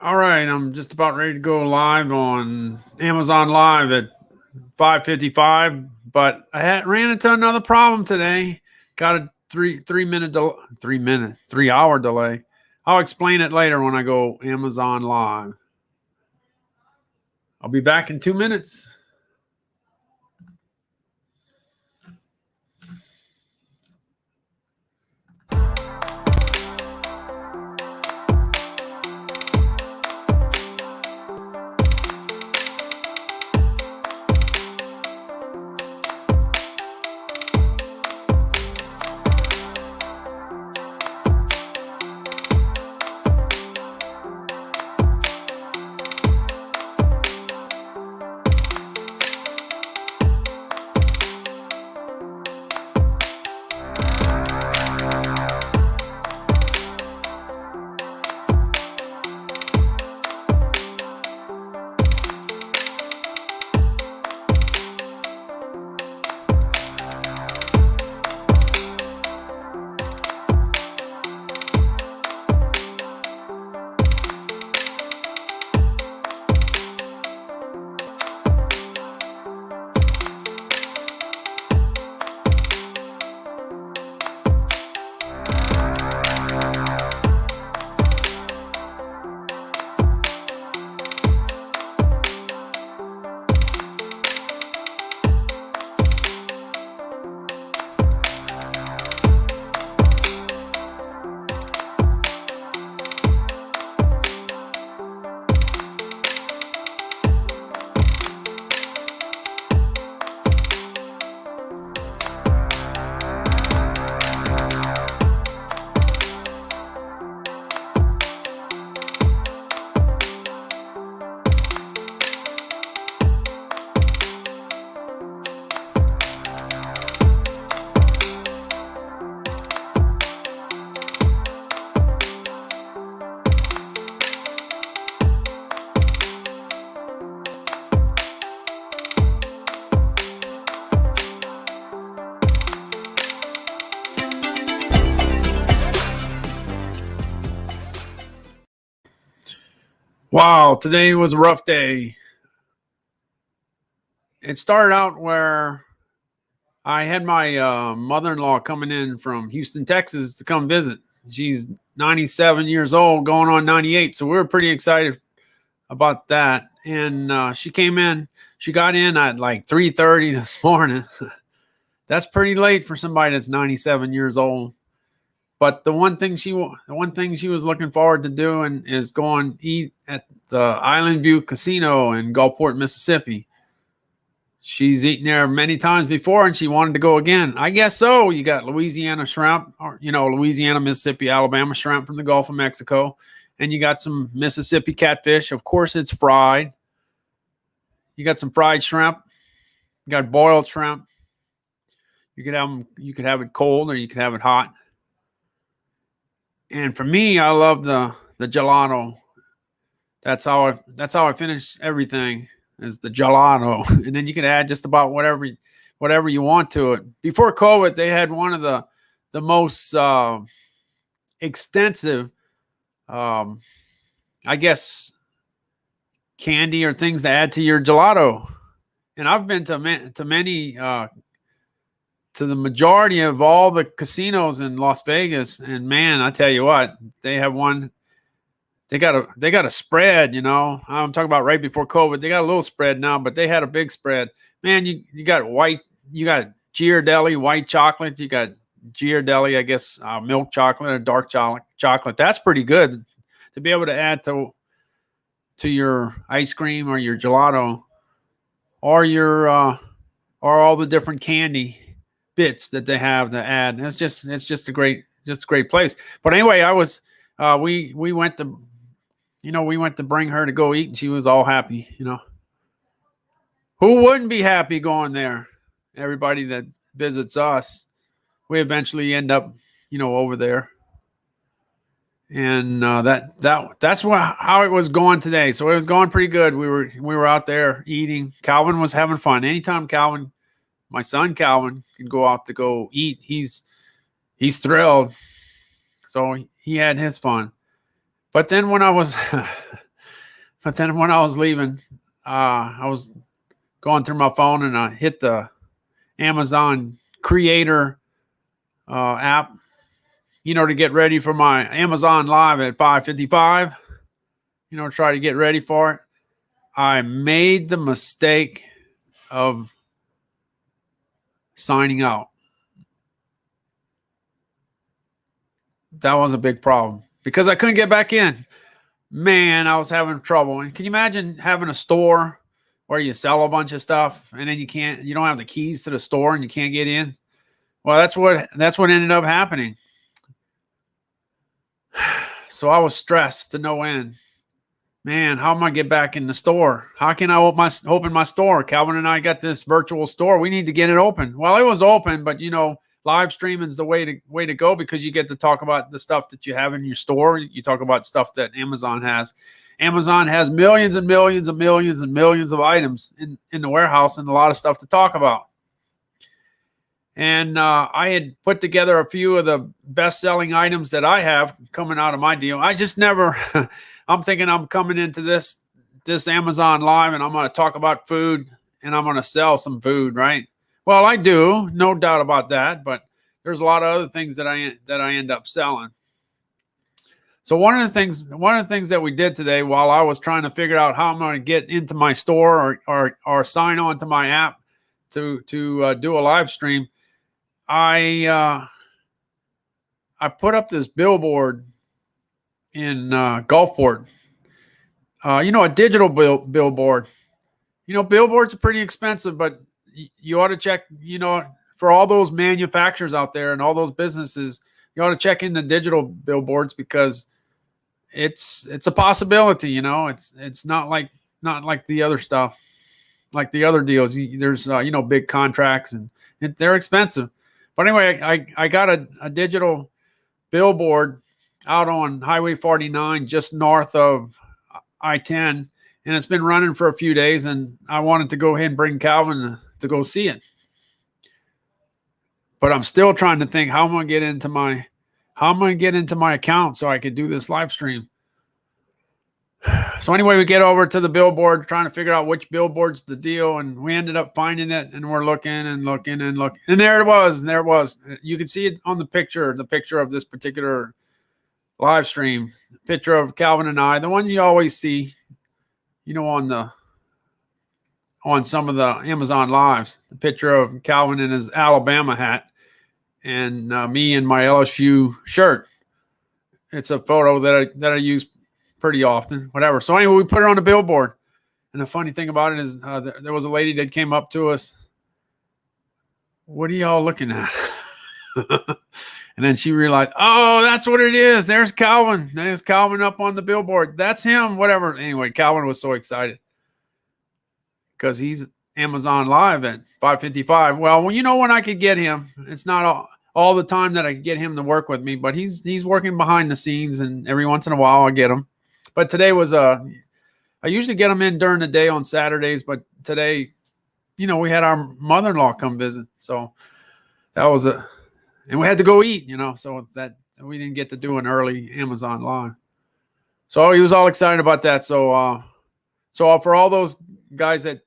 All right, I'm just about ready to go live on Amazon Live at 5:55, but ran into another problem today. Got a 3 hour delay. I'll explain it later when I go Amazon Live. I'll be back in 2 minutes. Wow, today was a rough day. It started out where I had my mother-in-law coming in from Houston, Texas to come visit. She's 97 years old, going on 98. So we were pretty excited about that. And she came in. She got in at like 3:30 this morning. That's pretty late for somebody that's 97 years old. But the one thing she was looking forward to doing is going eat at the Island View Casino in Gulfport, Mississippi. She's eaten there many times before, and she wanted to go again. I guess so. You got Louisiana shrimp, or Louisiana, Mississippi, Alabama shrimp from the Gulf of Mexico, and you got some Mississippi catfish. Of course, it's fried. You got some fried shrimp. You got boiled shrimp. You could have them. You could have it cold, or you could have it hot. And for me, I love the gelato. That's how I finish everything. Is the gelato, and then you can add just about whatever you want to it. Before COVID, they had one of the most extensive, I guess, candy or things to add to your gelato. And I've been to many, to the majority of all the casinos in Las Vegas, and man, I tell you what, they have one. They got a spread, I'm talking about right before COVID. They got a little spread now, but they had a big spread. Man, you got Ghirardelli white chocolate. You got Ghirardelli, I guess, milk chocolate or dark chocolate. That's pretty good to be able to add to your ice cream or your gelato or your or all the different candy bits that they have to add. It's just a great place. But anyway, I was we went to we went to bring her to go eat, and she was all happy. Who wouldn't be happy going there? Everybody that visits us, we eventually end up, over there. And that's how it was going today. So it was going pretty good. We were out there eating. Calvin was having fun. Anytime my son Calvin, can go out to go eat, he's thrilled. So he had his fun. But then when I was But then when I was leaving, I was going through my phone and I hit the Amazon Creator app, to get ready for my Amazon Live at 5:55. Try to get ready for it. I made the mistake of signing out. That was a big problem because I couldn't get back in. Man, I was having trouble. And can you imagine having a store where you sell a bunch of stuff and then you don't have the keys to the store and you can't get in? Well, that's what ended up happening. So I was stressed to no end. Man, how am I get back in the store? How can I open my store? Calvin and I got this virtual store. We need to get it open. Well, it was open, but live streaming is the way to go because you get to talk about the stuff that you have in your store. You talk about stuff that Amazon has. Amazon has millions and millions and millions and millions of items in the warehouse and a lot of stuff to talk about. And I had put together a few of the best-selling items that I have coming out of my deal. I just never, I'm thinking I'm coming into this Amazon Live and I'm going to talk about food and I'm going to sell some food, right? Well, I do, no doubt about that, but there's a lot of other things that I end up selling. So one of the things that we did today while I was trying to figure out how I'm going to get into my store or sign on to my app to do a live stream, I put up this billboard in Gulfport. A digital billboard. Billboards are pretty expensive, but you ought to check, for all those manufacturers out there and all those businesses, you ought to check into digital billboards because it's a possibility. It's not like the other stuff, like the other deals. There's big contracts and they're expensive. But anyway, I got a digital billboard out on Highway 49 just north of I-10, and it's been running for a few days, and I wanted to go ahead and bring Calvin to go see it. But I'm still trying to think how I'm going to get into my account so I could do this live stream. So anyway, we get over to the billboard, trying to figure out which billboard's the deal, and we ended up finding it, and we're looking and looking and looking, and there it was. You can see it on the picture of this particular live stream, picture of Calvin and I, the one you always see, on some of the Amazon Lives, the picture of Calvin in his Alabama hat and me in my LSU shirt. It's a photo that I use pretty often, whatever. So anyway, we put it on the billboard. And the funny thing about it is there was a lady that came up to us. What are y'all looking at? And then she realized, oh, that's what it is. There's Calvin. There's Calvin up on the billboard. That's him, whatever. Anyway, Calvin was so excited because he's Amazon Live at 5:55. Well, when I could get him, it's not all the time that I could get him to work with me, but he's working behind the scenes, and every once in a while I get him. But today was I usually get them in during the day on Saturdays, but today, we had our mother-in-law come visit. So that was and we had to go eat, so that we didn't get to do an early Amazon Live. So he was all excited about that. So for all those guys that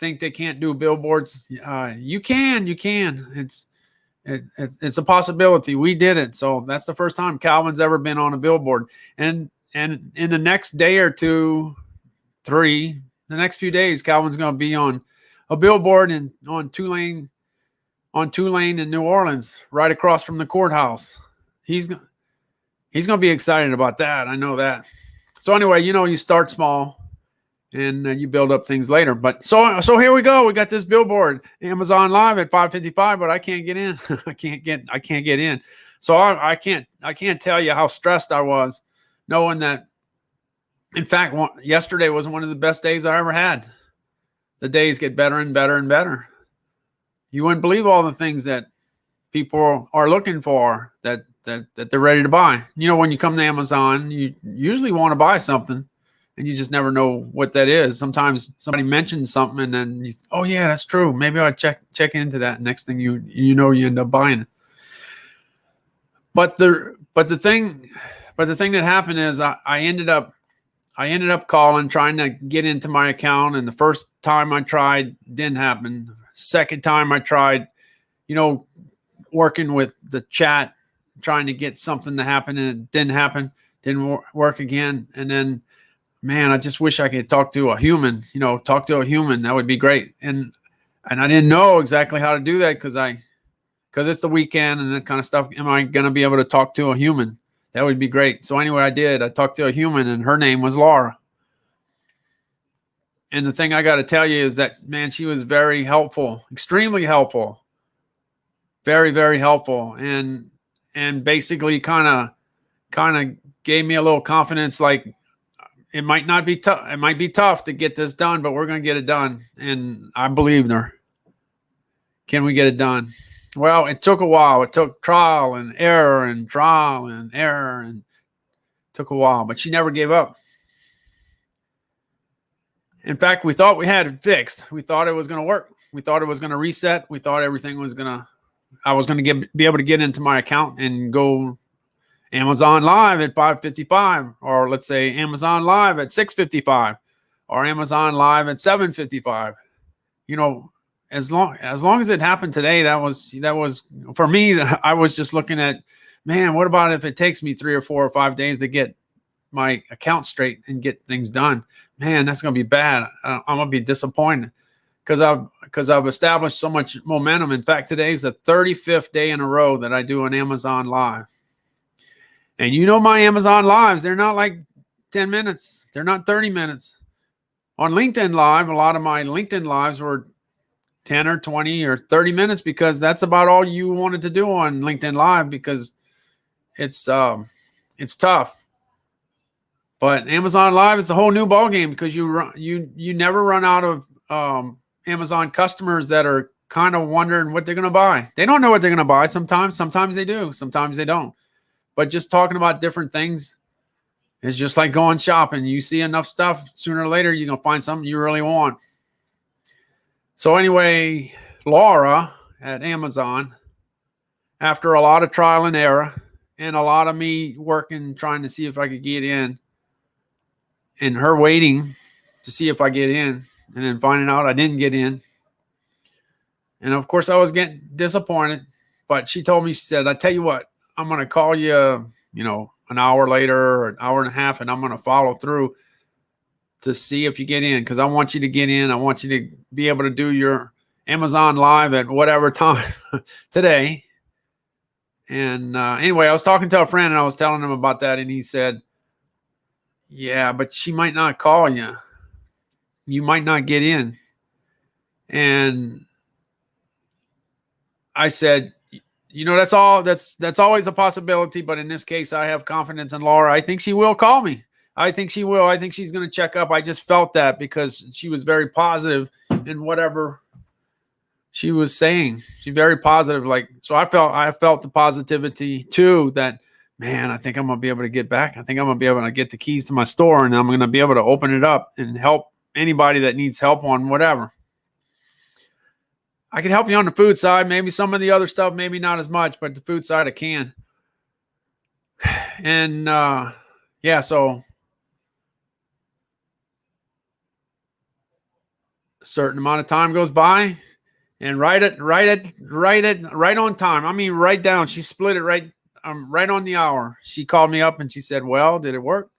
think they can't do billboards, you can. It's a possibility. We did it. So that's the first time Calvin's ever been on a billboard. And in the next day or two, the next few days, Calvin's going to be on a billboard on Tulane in New Orleans, right across from the courthouse. He's going to be excited about that. I know that. So anyway, you start small and you build up things later. But so here we go. We got this billboard, Amazon Live at 5:55, but I can't get in. I can't get in. So I can't tell you how stressed I was knowing that. In fact, yesterday was one of the best days I ever had. The days get better and better and better. You wouldn't believe all the things that people are looking for that they're ready to buy. When you come to Amazon, you usually want to buy something and you just never know what that is. Sometimes somebody mentions something and then oh yeah, that's true. Maybe I'll check into that. Next thing you end up buying it. But the thing that happened is I I ended up calling, trying to get into my account. And the first time I tried, didn't happen. Second time I tried, working with the chat, trying to get something to happen, and it didn't happen. Didn't work again. And then, man, I just wish I could talk to a human. Talk to a human. That would be great. And I didn't know exactly how to do that because it's the weekend and that kind of stuff. Am I going to be able to talk to a human? That would be great. So anyway, I did. I talked to a human, and her name was Laura. And the thing I got to tell you is that, man, she was very helpful, extremely helpful, very, very helpful. And basically kind of gave me a little confidence, like it might not be tough. It might be tough to get this done, but we're going to get it done. And I believed her. Can we get it done? Well, it took a while. It took trial and error and trial and error, and took a while, but she never gave up. In fact, we thought we had it fixed. We thought it was going to work. We thought it was going to reset. We thought everything was I was going to be able to get into my account and go Amazon Live at 5:55, or let's say Amazon Live at 6:55, or Amazon Live at 7:55. As long as it happened today, that was for me. I was just looking at, man, what about if it takes me 3 or 4 or 5 days to get my account straight and get things done? Man, that's going to be bad. I'm going to be disappointed because I've established so much momentum. In fact, today's the 35th day in a row that I do an Amazon Live. And my Amazon Lives, they're not like 10 minutes. They're not 30 minutes. On LinkedIn Live, a lot of my LinkedIn Lives were 10 or 20 or 30 minutes because that's about all you wanted to do on LinkedIn Live, because it's tough. But Amazon Live, it's a whole new ballgame because you never run out of Amazon customers that are kind of wondering what they're going to buy. They don't know what they're going to buy sometimes. Sometimes they do. Sometimes they don't. But just talking about different things is just like going shopping. You see enough stuff, sooner or later you're going to find something you really want. So anyway, Laura at Amazon, after a lot of trial and error and a lot of me working, trying to see if I could get in, and her waiting to see if I get in, and then finding out I didn't get in. And of course I was getting disappointed, but she told me, she said, I tell you what, I'm going to call you, an hour later or an hour and a half, and I'm going to follow through to see if you get in, because I want you to get in. I want you to be able to do your Amazon Live at whatever time today. And anyway, I was talking to a friend, and I was telling him about that, and he said, yeah, but she might not call you. You might not get in. And I said, that's always a possibility, but in this case, I have confidence in Laura. I think she will call me. I think she will. I think she's going to check up. I just felt that because she was very positive in whatever she was saying. She's very positive. So I felt the positivity too, that, man, I think I'm going to be able to get back. I think I'm going to be able to get the keys to my store, and I'm going to be able to open it up and help anybody that needs help on whatever. I can help you on the food side. Maybe some of the other stuff, maybe not as much, but the food side I can. And so a certain amount of time goes by, and right on time. I mean, right down. She split it right on the hour. She called me up and she said, well, did it work?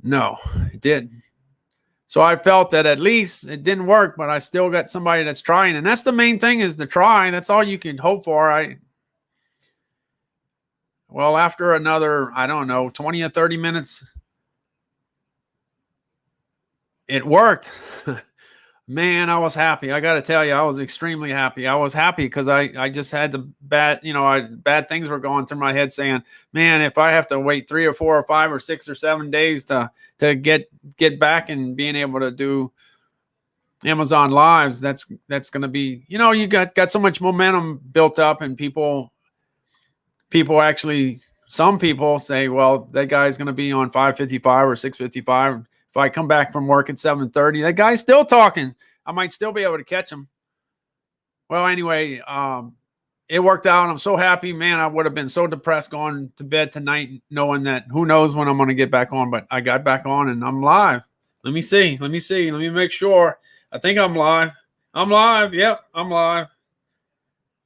No, it didn't. So I felt that at least it didn't work, but I still got somebody that's trying. And that's the main thing, is to try. That's all you can hope for. Well, after another, 20 or 30 minutes, it worked. Man, I was happy. I got to tell you, I was extremely happy. I was happy because I just had the bad things were going through my head, saying, man, if I have to wait 3 or 4 or 5 or 6 or 7 days to get back and being able to do Amazon Lives, that's going to be, you got so much momentum built up, and people actually, some people say, well, that guy's going to be on 5:55 or 6:55. If I come back from work at 7:30, that guy's still talking. I might still be able to catch him. Well, anyway, it worked out. I'm so happy, man. I would have been so depressed going to bed tonight, knowing that who knows when I'm going to get back on, but I got back on and I'm live. Let me see. Let me make sure. I think I'm live. I'm live. Yep, I'm live.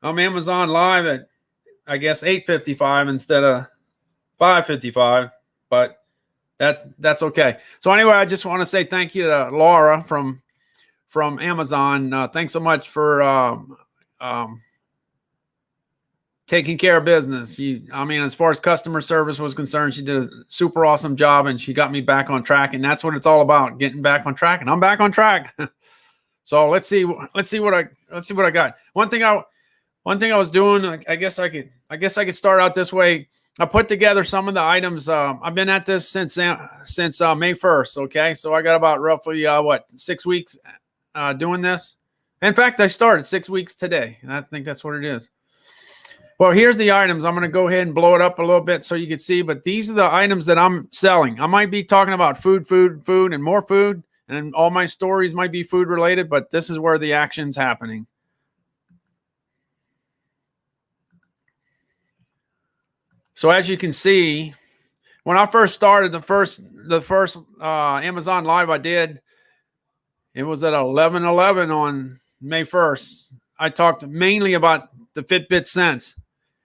I'm Amazon live at, I guess, 8:55 instead of 5:55, but that's okay. So anyway, I just want to say thank you to Laura from Amazon. Thanks so much for taking care of business. I mean, as far as customer service was concerned, she did a super awesome job, and she got me back on track. And that's what it's all about, getting back on track. And I'm back on track. So let's see what I got. One thing I was doing, I guess I could start out this way. I put together some of the items. I've been at this since May 1st. Okay, so I got about roughly 6 weeks doing this. In fact, I started 6 weeks today, and I think that's what it is. Well, here's the items. I'm going to go ahead and blow it up a little bit so you can see, but these are the items that I'm selling. I might be talking about food, and more food, and all my stories might be food related, but this is where the action's happening. So as you can see, when I first started, the first Amazon Live I did, it was at 11:11 on May 1st. I talked mainly about the Fitbit Sense.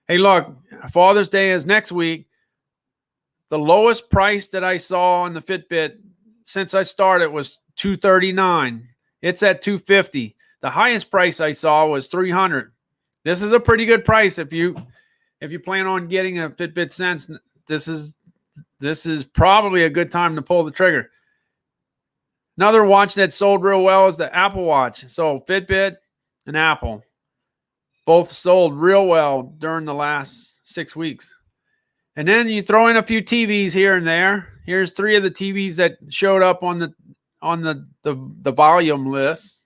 Hey, look, Father's Day is next week. The lowest price that I saw on the Fitbit since I started was $239. It's at $250. The highest price I saw was $300. This is a pretty good price if you plan on getting a Fitbit Sense. This is probably a good time to pull the trigger. Another watch that sold real well is the Apple Watch. So Fitbit and Apple both sold real well during the last 6 weeks. And then you throw in a few TVs here and there. Here's 3 of the TVs that showed up on the volume list.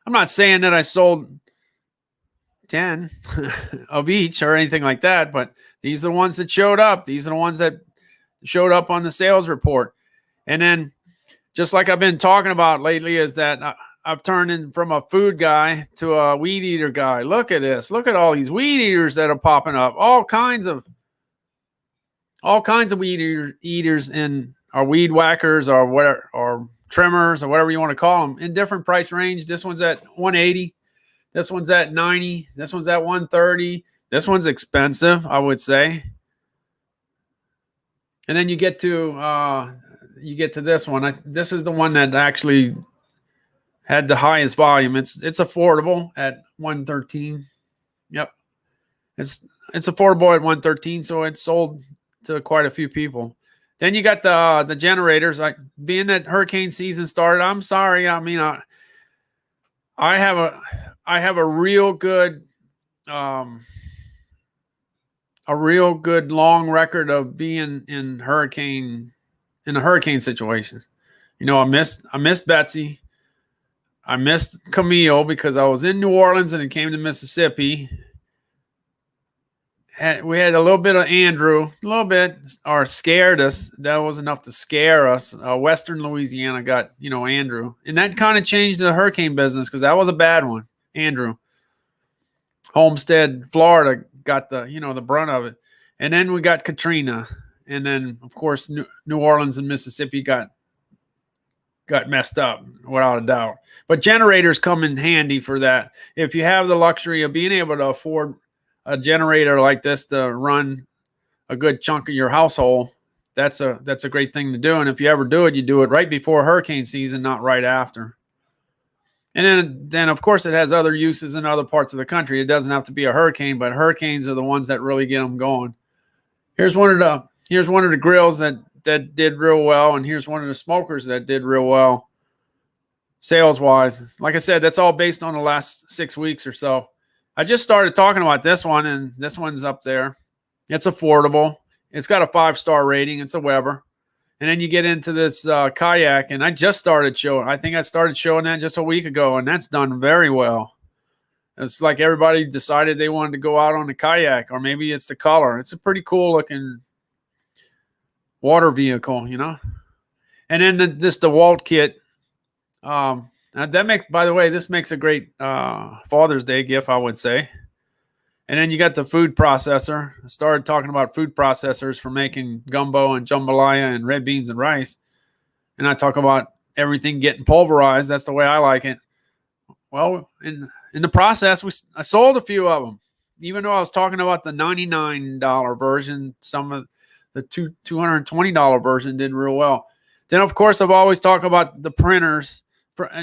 I'm not saying that I sold 10 of each or anything like that, but these are the ones that showed up. These are the ones that showed up on the sales report. And then, just like I've been talking about lately, is that I've turned in from a food guy to a weed eater guy. Look at this. Look at all these weed eaters that are popping up. All kinds of weed eaters in our weed whackers or whatever, or trimmers or whatever you want to call them, in different price range. This one's at $180. This one's at $90. This one's at $130. This one's expensive, I would say. And then you get to this one. This is the one that actually had the highest volume. It's affordable at $113. Yep. It's affordable at $113, so it sold to quite a few people. Then you got the generators. Like, being that hurricane season started, I'm sorry. I mean, I have a real good long record of being in a hurricane situation. You know, I missed Betsy. I missed Camille because I was in New Orleans and it came to Mississippi. We had a little bit of Andrew, a little bit, or scared us. That was enough to scare us. Western Louisiana got, Andrew. And that kind of changed the hurricane business because that was a bad one, Andrew. Homestead, Florida got the brunt of it. And then we got Katrina. And then, of course, New Orleans and Mississippi got messed up, without a doubt. But generators come in handy for that. If you have the luxury of being able to afford a generator like this to run a good chunk of your household, that's a great thing to do. And if you ever do it, you do it right before hurricane season, not right after. And then of course it has other uses in other parts of the country. It doesn't have to be a hurricane, but hurricanes are the ones that really get them going. Here's one of the grills that did real well, and here's one of the smokers that did real well sales wise. Like I said, that's all based on the last 6 weeks or so. I just started talking about this one, and this one's up there. It's affordable. It's got a 5-star rating. It's a Weber. And then you get into this kayak, and I think I started showing that just a week ago, and that's done very well. It's like everybody decided they wanted to go out on the kayak, or maybe it's the color. It's a pretty cool looking water vehicle, And then the DeWalt kit. This makes a great Father's Day gift, I would say. And then you got the food processor. I started talking about food processors for making gumbo and jambalaya and red beans and rice. And I talk about everything getting pulverized. That's the way I like it. Well, in the process, I sold a few of them. Even though I was talking about the $99 version, some of the $220 version did real well. Then, of course, I've always talked about the printers.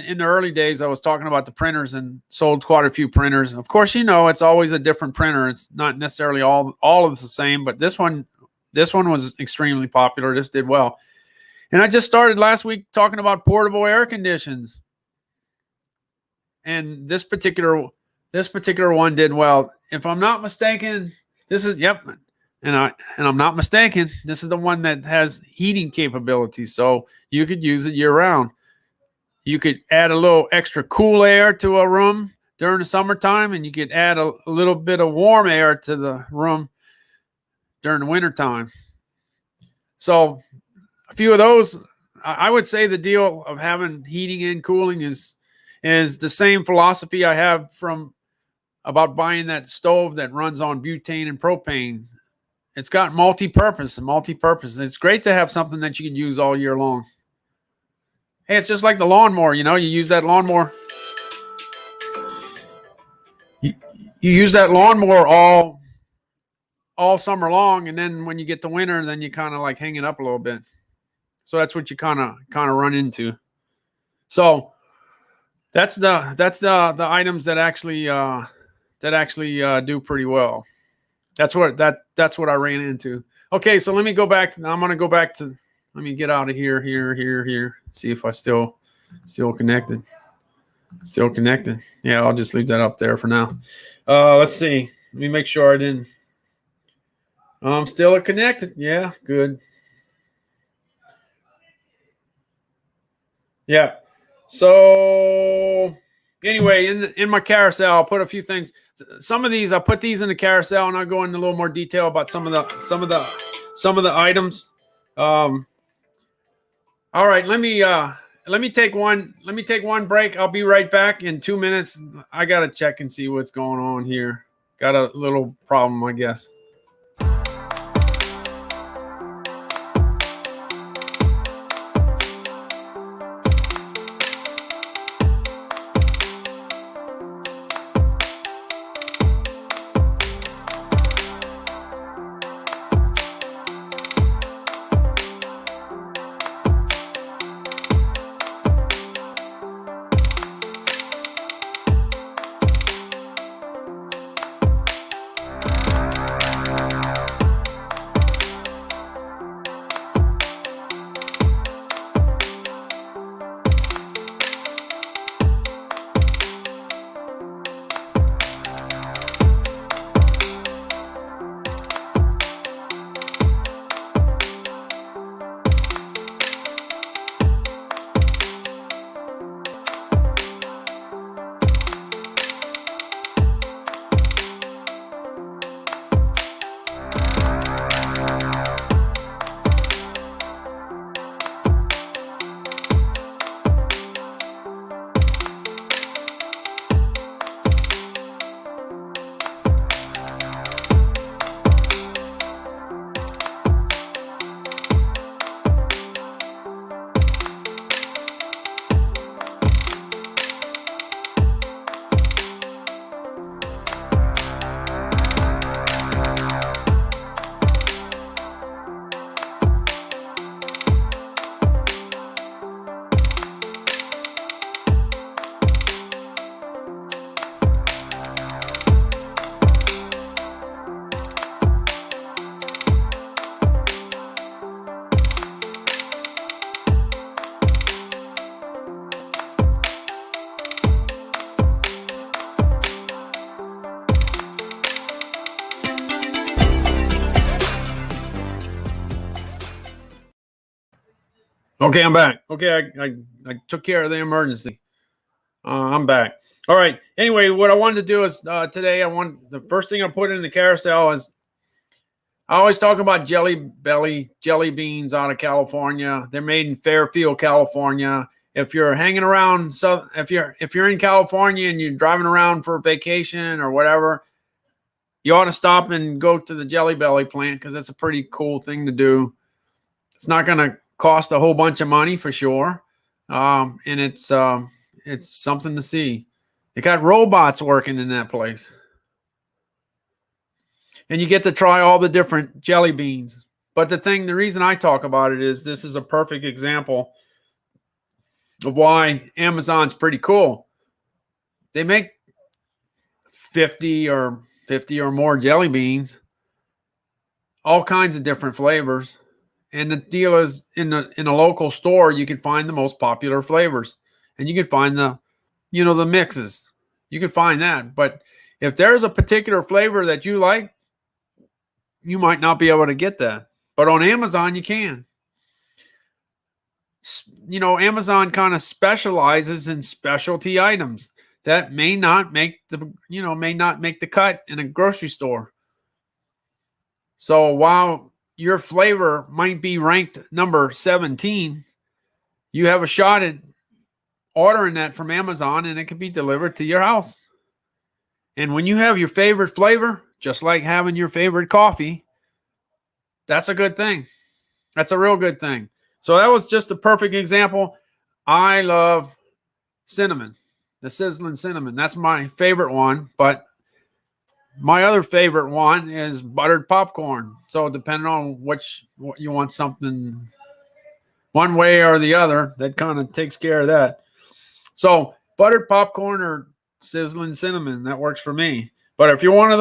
In the early days, I was talking about the printers and sold quite a few printers. Of course, it's always a different printer. It's not necessarily all of the same, but this one was extremely popular. This did well. And I just started last week talking about portable air conditions. And this particular one did well. If I'm not mistaken, this is and I'm not mistaken, this is the one that has heating capabilities, so you could use it year round. You could add a little extra cool air to a room during the summertime, and you could add a little bit of warm air to the room during the wintertime. So a few of those, I would say the deal of having heating and cooling is the same philosophy I have about buying that stove that runs on butane and propane. It's got multi-purpose. It's great to have something that you can use all year long. Hey, it's just like the lawnmower. You use that lawnmower. You use that lawnmower all summer long, and then when you get the winter, then you kind of like hang it up a little bit. So that's what you kind of run into. So that's the items that actually do pretty well. That's what I ran into. Okay, so let me go back. I'm gonna go back to. Let me get out of here. See if I still connected. Still connected. Yeah, I'll just leave that up there for now. Let's see. Let me make sure I didn't. I'm still connected. Yeah, good. Yeah. So anyway, in my carousel, I'll put a few things. Some of these, I'll put these in the carousel, and I'll go into a little more detail about some of the items. All right, let me take one break. I'll be right back in 2 minutes. I gotta check and see what's going on here. Got a little problem, I guess. Okay, I'm back. Okay, I took care of the emergency. I'm back. All right. Anyway, what I wanted to do is today, the first thing I put in the carousel is I always talk about Jelly Belly jelly beans out of California. They're made in Fairfield, California. If you're hanging around, if you're in California and you're driving around for a vacation or whatever, you ought to stop and go to the Jelly Belly plant because that's a pretty cool thing to do. It's not going to cost a whole bunch of money for sure, and it's something to see. They got robots working in that place, and you get to try all the different jelly beans. But the reason I talk about it is this is a perfect example of why Amazon's pretty cool. They make 50 or more jelly beans, all kinds of different flavors. And the deal is in a local store, you can find the most popular flavors, and you can find the mixes. You can find that. But if there's a particular flavor that you like, you might not be able to get that. But on Amazon, you can. Amazon kind of specializes in specialty items that may not make the cut in a grocery store. So while your flavor might be ranked number 17, you have a shot at ordering that from Amazon, and it can be delivered to your house. And when you have your favorite flavor, just like having your favorite coffee, that's a good thing. That's a real good thing. So that was just a perfect example. I love cinnamon, the sizzling cinnamon. That's my favorite one. But my other favorite one is buttered popcorn. So depending on what you want, something one way or the other, that kind of takes care of that. So buttered popcorn or sizzling cinnamon, that works for me. But if you're one of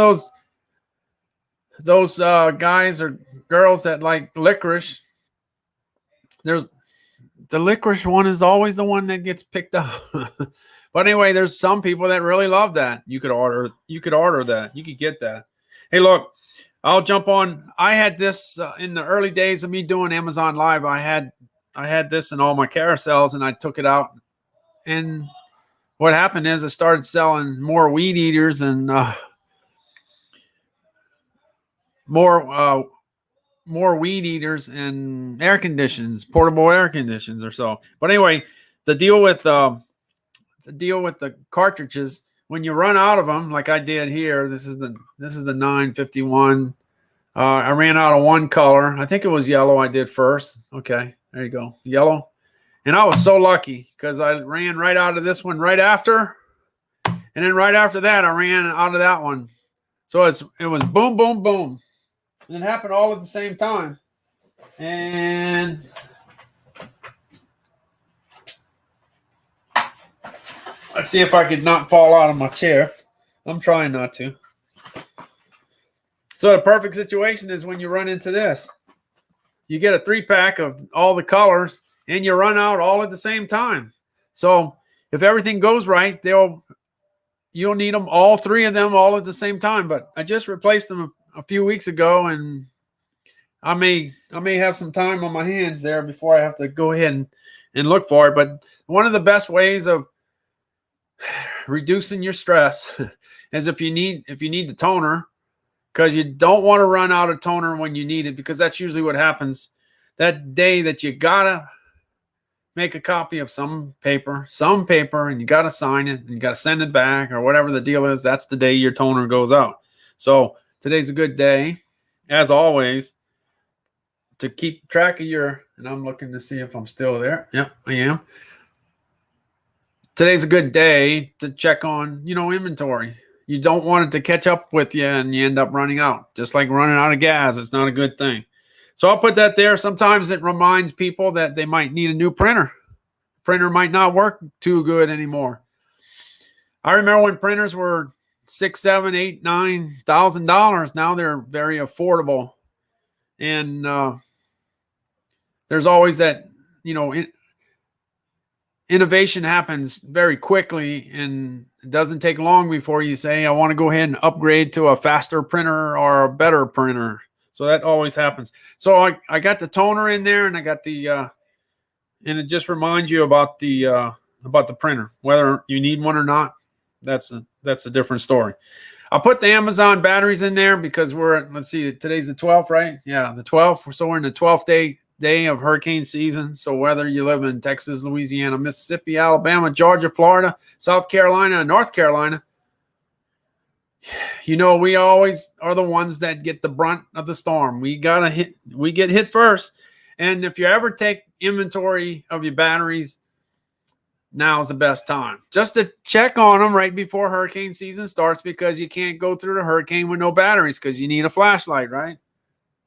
those guys or girls that like licorice, there's the licorice one is always the one that gets picked up. But anyway, there's some people that really love that. You could order that. You could get that. Hey, look, I'll jump on. I had this in the early days of me doing Amazon Live. I had this in all my carousels, and I took it out. And what happened is I started selling more weed eaters and more weed eaters and portable air conditions or so. But anyway, the deal with the cartridges, when you run out of them, like I did here, this is the 951. I ran out of one color. I think it was yellow I did first. Okay, there you go, yellow. And I was so lucky because I ran right out of this one right after, and then right after that I ran out of that one. So it was boom, boom, boom. And it happened all at the same time. And let's see if I could not fall out of my chair. I'm trying not to. So the perfect situation is when you run into this. You get a 3-pack of all the colors, and you run out all at the same time. So if everything goes right, you'll need them, all 3 of them, all at the same time. But I just replaced them a few weeks ago, and I may have some time on my hands there before I have to go ahead and look for it. But one of the best ways of reducing your stress is if you need the toner, because you don't want to run out of toner when you need it, because that's usually what happens that day that you gotta make a copy of some paper, and you gotta sign it, and you gotta send it back, or whatever the deal is. That's the day your toner goes out. So today's a good day, as always, to keep track of and I'm looking to see if I'm still there. Yep, I am. Today's a good day to check on, inventory. You don't want it to catch up with you and you end up running out. Just like running out of gas, it's not a good thing. So I'll put that there. Sometimes it reminds people that they might need a new printer. Printer might not work too good anymore. I remember when printers were $6,000, $7,000, $8,000, $9,000. Now they're very affordable. And there's always that, innovation happens very quickly, and it doesn't take long before you say, I want to go ahead and upgrade to a faster printer or a better printer. So that always happens. So I got the toner in there, and I got the and it just reminds you about the printer, whether you need one or not. That's a different story. I'll put the Amazon batteries in there because let's see, today's the 12th, right? Yeah, the 12th. So we're in the 12th day of hurricane season. So whether you live in Texas, Louisiana, Mississippi, Alabama, Georgia, Florida, South Carolina, and North Carolina, We always are the ones that get the brunt of the storm. We get hit first. And if you ever take inventory of your batteries, now's the best time just to check on them right before hurricane season starts, because you can't go through the hurricane with no batteries because you need a flashlight, right?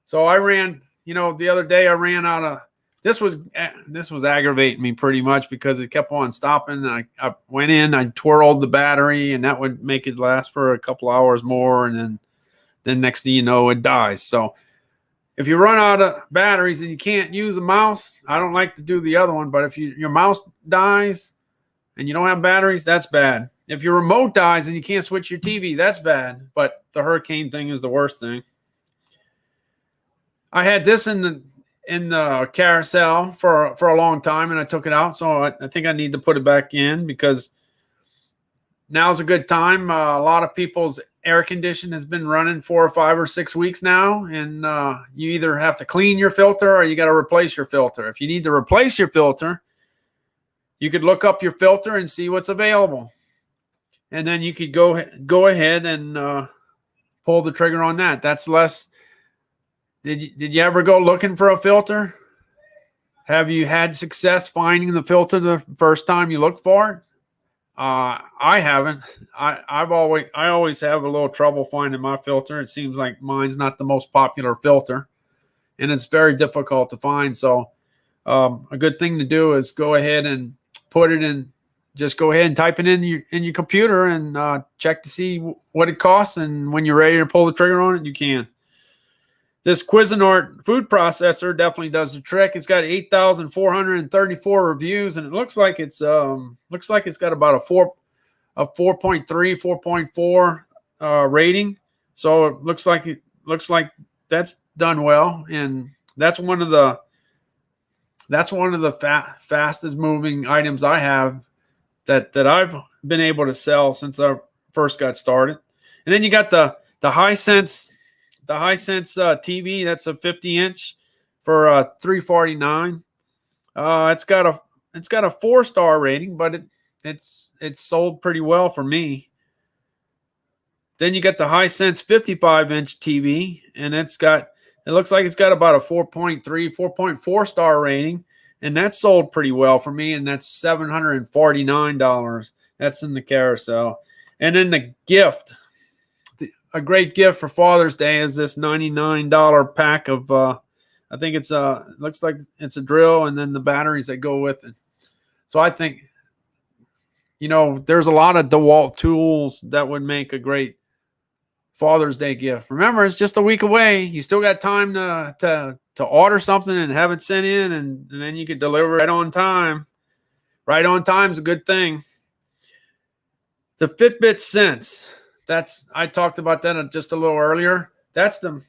So I ran, the other day I ran out of this was aggravating me pretty much because it kept on stopping. I went in, I twirled the battery, and that would make it last for a couple hours more, and then next thing you know, it dies. So if you run out of batteries and you can't use a mouse, I don't like to do the other one, but if your mouse dies and you don't have batteries, that's bad. If your remote dies and you can't switch your TV, that's bad. But the hurricane thing is the worst thing. I had this in the carousel for a long time, and I took it out. So I think I need to put it back in because now's a good time. A lot of people's air condition has been running 4 or 5 or 6 weeks now, and you either have to clean your filter or you got to replace your filter. If you need to replace your filter, you could look up your filter and see what's available, and then you could go ahead and pull the trigger on that. That's less. Did you ever go looking for a filter? Have you had success finding the filter the first time you looked for it? I haven't. I always have a little trouble finding my filter. It seems like mine's not the most popular filter, and it's very difficult to find. So a good thing to do is go ahead and put it in. Just go ahead and type it in your computer and check to see what it costs. And when you're ready to pull the trigger on it, you can. This Cuisinart food processor definitely does the trick. It's got 8,434 reviews, and it looks like it's got about a 4.3, 4.4 rating. So it looks like that's done well, and that's one of the fastest moving items I have that I've been able to sell since I first got started. And then you got the Hisense. The Hisense TV, that's a 50-inch for $349. It's got a 4-star rating, but it's sold pretty well for me. Then you got the Hisense 55-inch TV, and it looks like it's got about a 4.3, 4.4 star rating, and that's sold pretty well for me, and that's $749. That's in the carousel. And then the gift. A great gift for Father's Day is this $99 pack of I think it looks like it's a drill and then the batteries that go with it. So I think there's a lot of DeWalt tools that would make a great Father's Day gift. Remember, it's just a week away. You still got time to order something and have it sent in, and then you could deliver right on time. Right on time is a good thing. The Fitbit Sense. I talked about that just a little earlier. That's the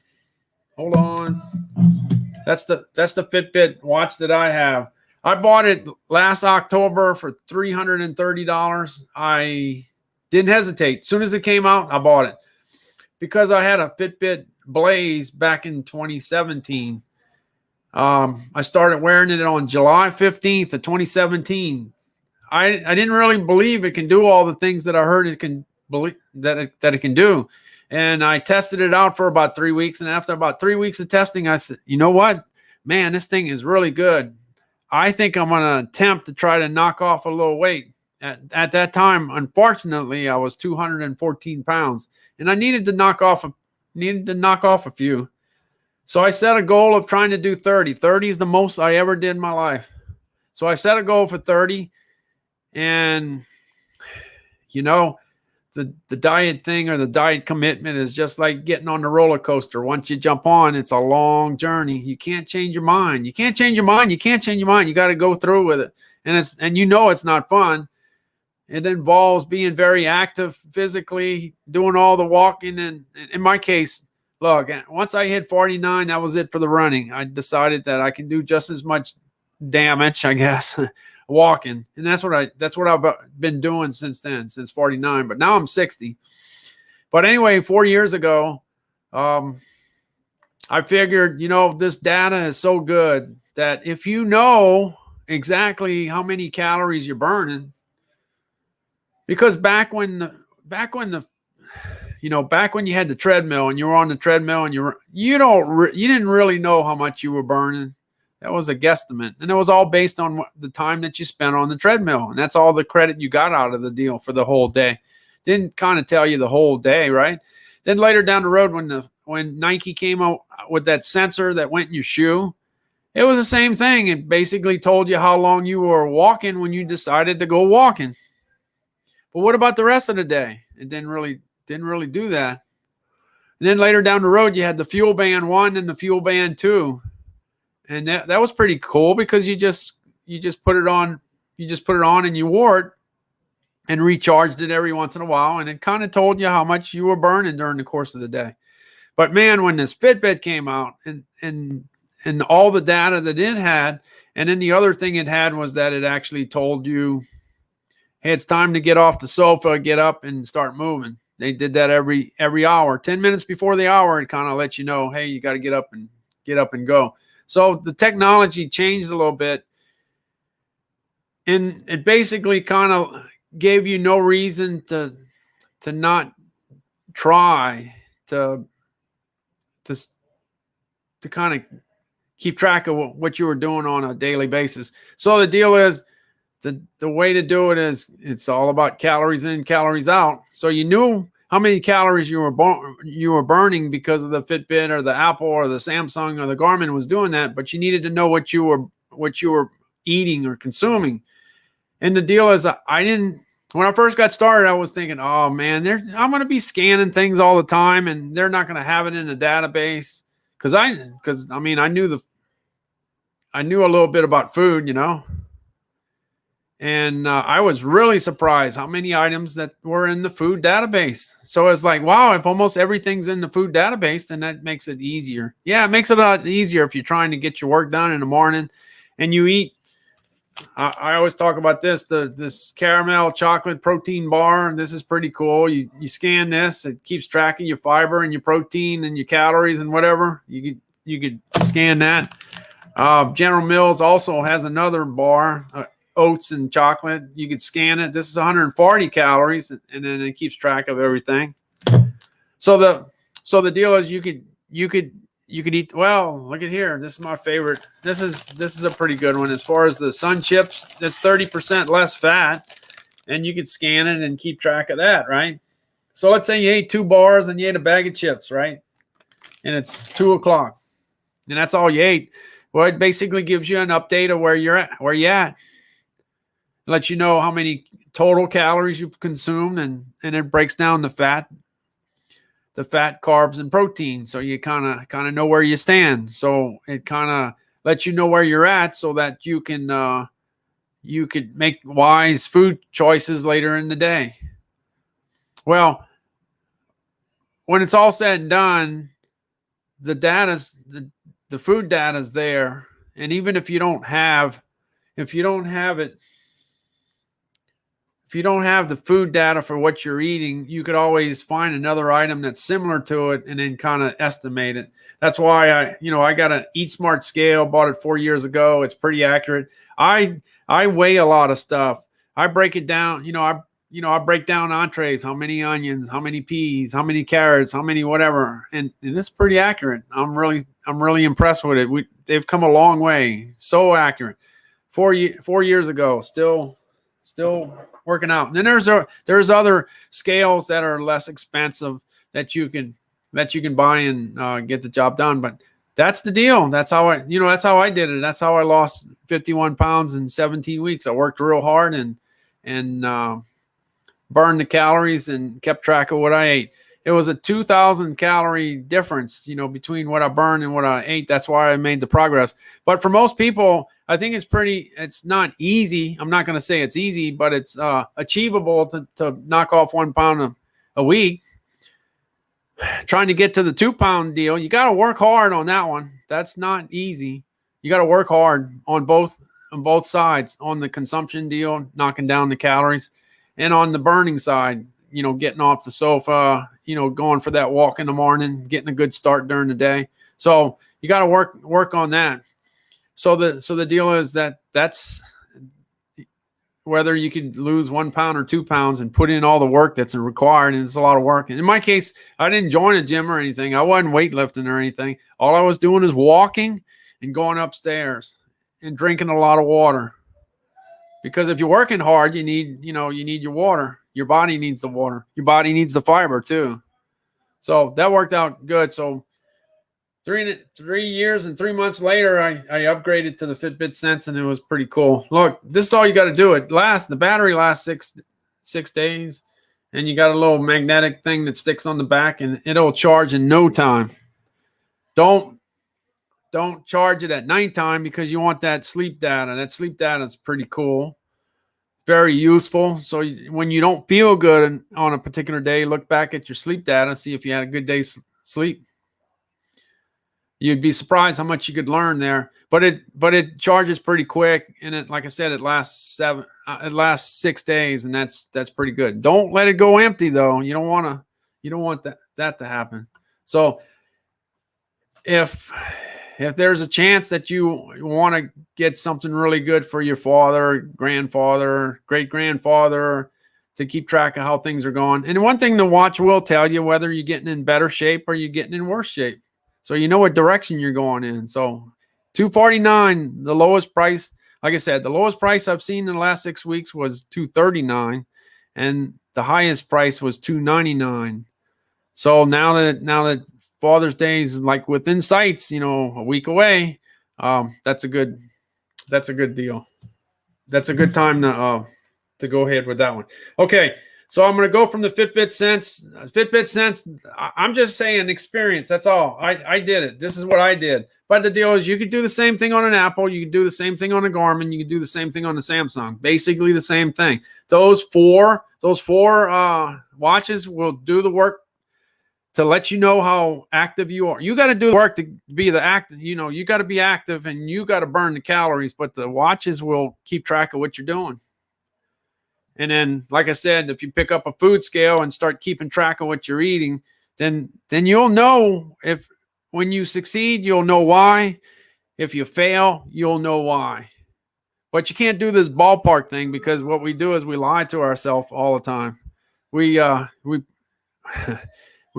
Fitbit watch that I have. I bought it last October for $330. I didn't hesitate. As soon as it came out, I bought it because I had a Fitbit Blaze back in 2017. I started wearing it on July 15th of 2017. I didn't really believe it can do all the things that I heard it can believe that it can do. And I tested it out for about 3 weeks. And after about 3 weeks of testing, I said, you know what, man, this thing is really good. I think I'm going to attempt to try to knock off a little weight. At that time, unfortunately, I was 214 pounds and I needed to knock off a few. So I set a goal of trying to do 30. 30 is the most I ever did in my life. So I set a goal for 30, and the diet thing or the diet commitment is just like getting on the roller coaster. Once you jump on, it's a long journey. You can't change your mind. You can't change your mind. You got to go through with it. And it's not fun. It involves being very active physically, doing all the walking. And in my case, look, once I hit 49, that was it for the running. I decided that I can do just as much damage, I guess, walking, and that's what I've been doing since then, since 49. But now I'm 60. But anyway, 4 years ago, I figured, this data is so good that if you know exactly how many calories you're burning, because back when the back when you had the treadmill and you were on the treadmill and you didn't really know how much you were burning. That was a guesstimate, and it was all based on the time that you spent on the treadmill, and that's all the credit you got out of the deal for the whole day. Didn't kind of tell you the whole day, right? Then later down the road, when Nike came out with that sensor that went in your shoe, it was the same thing. It basically told you how long you were walking when you decided to go walking. But what about the rest of the day? It didn't really do that. And then later down the road, you had the Fuel Band 1 and the Fuel Band 2. And that was pretty cool because you just put it on, and you wore it and recharged it every once in a while, and it kind of told you how much you were burning during the course of the day. But man, when this Fitbit came out and all the data that it had, and then the other thing it had was that it actually told you, hey, it's time to get off the sofa, get up and start moving. They did that every hour. 10 minutes before the hour, it kind of let you know, hey, you got to get up and go. So the technology changed a little bit, and it basically kind of gave you no reason to not try to kind of keep track of what you were doing on a daily basis. So the deal is, the way to do it is, it's all about calories in, calories out. So you knew how many calories you were burning because of the Fitbit or the Apple or the Samsung or the Garmin was doing that, but you needed to know what you were eating or consuming. And the deal is, when I first got started, I was thinking, oh man, I'm going to be scanning things all the time, and they're not going to have it in the database. Because I knew a little bit about food, and I was really surprised how many items that were in the food database. So it's like, wow, if almost everything's in the food database, then that makes it easier. Yeah, it makes it a lot easier if you're trying to get your work done in the morning and you eat. I always talk about this caramel chocolate protein bar, and this is pretty cool. You scan this, it keeps track of your fiber and your protein and your calories and whatever. You could scan that. General Mills also has another bar, oats and chocolate. You could scan it. This is 140 calories, and then it keeps track of everything. So the deal is, you could eat. Well, look at here. This is my favorite. This is a pretty good one. As far as the Sun Chips, that's 30% less fat, and you could scan it and keep track of that, right? So let's say you ate 2 bars and you ate a bag of chips, right? And it's 2:00, and that's all you ate. Well, it basically gives you an update of where you're at. It lets you know how many total calories you've consumed, and it breaks down the fat, carbs, and protein. So you kind of know where you stand. So it kind of lets you know where you're at, so that you could make wise food choices later in the day. Well, when it's all said and done, the food data is there, and even if you don't have the food data for what you're eating, you could always find another item that's similar to it and then kind of estimate it. That's why I got an Eat Smart scale, bought it 4 years ago. It's pretty accurate. I weigh a lot of stuff. I break it down. I break down entrees, how many onions, how many peas, how many carrots, how many whatever, and it's pretty accurate. I'm really impressed with it. They've come a long way. So accurate. 4 years ago, still working out. And then there's other scales that are less expensive that you can buy and get the job done. But that's the deal. That's how I did it. That's how I lost 51 pounds in 17 weeks. I worked real hard and burned the calories and kept track of what I ate. It was a 2,000 calorie difference, between what I burned and what I ate. That's why I made the progress. But for most people, I think it's not easy. I'm not going to say it's easy, but it's achievable to knock off 1 pound a week. Trying to get to the 2 pound deal, you got to work hard on that one. That's not easy. You got to work hard on both sides, on the consumption deal, knocking down the calories, and on the burning side, getting off the sofa, going for that walk in the morning, getting a good start during the day. So you got to work on that. So the deal is that's whether you could lose 1 pound or 2 pounds and put in all the work that's required. And it's a lot of work. And in my case, I didn't join a gym or anything. I wasn't weightlifting or anything. All I was doing is walking and going upstairs and drinking a lot of water. Because if you're working hard, you need your water. Your body needs the water. Your body needs the fiber too. So that worked out good. So 3 years and 3 months later, I upgraded to the Fitbit Sense, and it was pretty cool. Look, this is all you got to do. The battery lasts six days, and you got a little magnetic thing that sticks on the back, and it'll charge in no time. Don't charge it at nighttime because you want that sleep data. That sleep data is pretty cool, very useful. So when you don't feel good on a particular day, look back at your sleep data, see if you had a good day's sleep. You'd be surprised how much you could learn there, but it charges pretty quick, and it, like I said, it lasts 6 days, and that's pretty good. Don't let it go empty though. You don't want that to happen. So if there's a chance that you want to get something really good for your father, grandfather, great grandfather, to keep track of how things are going, and one thing the watch will tell you whether you're getting in better shape or you're getting in worse shape. So you know what direction you're going in. So $249, the lowest price. Like I said, the lowest price I've seen in the last 6 weeks was $239, and the highest price was $299. So now that Father's Day is like within sights, a week away, that's a good deal. That's a good time to go ahead with that one. Okay. So I'm going to go from the Fitbit Sense. Fitbit Sense, I'm just saying experience. That's all. I did it. This is what I did. But the deal is you could do the same thing on an Apple. You could do the same thing on a Garmin. You could do the same thing on the Samsung. Basically the same thing. Those four watches will do the work to let you know how active you are. You got to do the work to be the active. You got to be active and you got to burn the calories. But the watches will keep track of what you're doing. And then, like I said, if you pick up a food scale and start keeping track of what you're eating, then you'll know when you succeed, you'll know why. If you fail, you'll know why. But you can't do this ballpark thing because what we do is we lie to ourselves all the time. We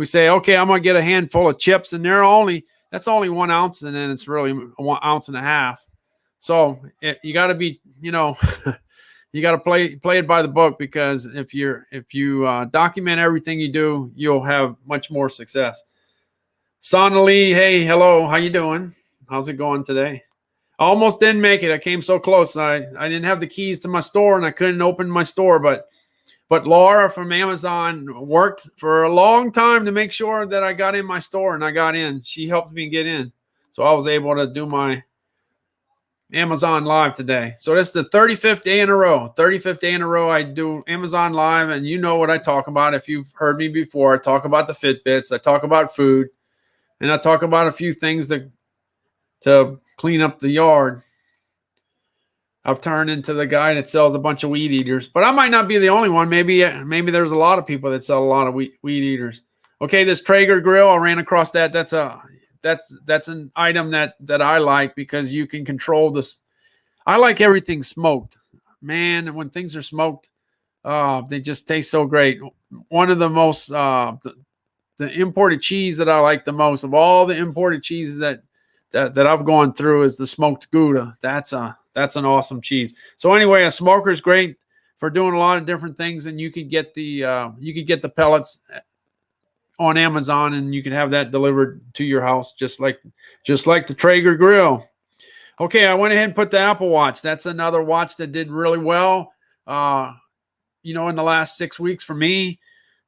say, okay, I'm gonna get a handful of chips, and that's only 1 ounce, and then it's really 1.5 ounces. So you got to be, you got to play it by the book, because if you document everything you do, you'll have much more success. Sonali, hey, hello, how you doing? How's it going today? I almost didn't make it. I came so close. I didn't have the keys to my store, and I couldn't open my store. But Laura from Amazon worked for a long time to make sure that I got in my store, and I got in. She helped me get in, so I was able to do my Amazon Live today. So this is the 35th day in a row. 35th day in a row I do Amazon Live, and you know what I talk about. If you've heard me before, I talk about the Fitbits, I talk about food, and I talk about a few things to clean up the yard. I've turned into the guy that sells a bunch of weed eaters, but I might not be the only one. Maybe there's a lot of people that sell a lot of weed eaters. Okay, this Traeger grill, I ran across that. That's an item that I like because you can control this. I like everything smoked. Man, when things are smoked, they just taste so great. One of the most the imported cheese that I like the most of all the imported cheeses that I've gone through is the smoked Gouda. That's an awesome cheese. So anyway, a smoker is great for doing a lot of different things, and you could get the pellets on Amazon, and you can have that delivered to your house just like the Traeger grill. Okay, I went ahead and put the Apple Watch. That's another watch that did really well, in the last 6 weeks for me.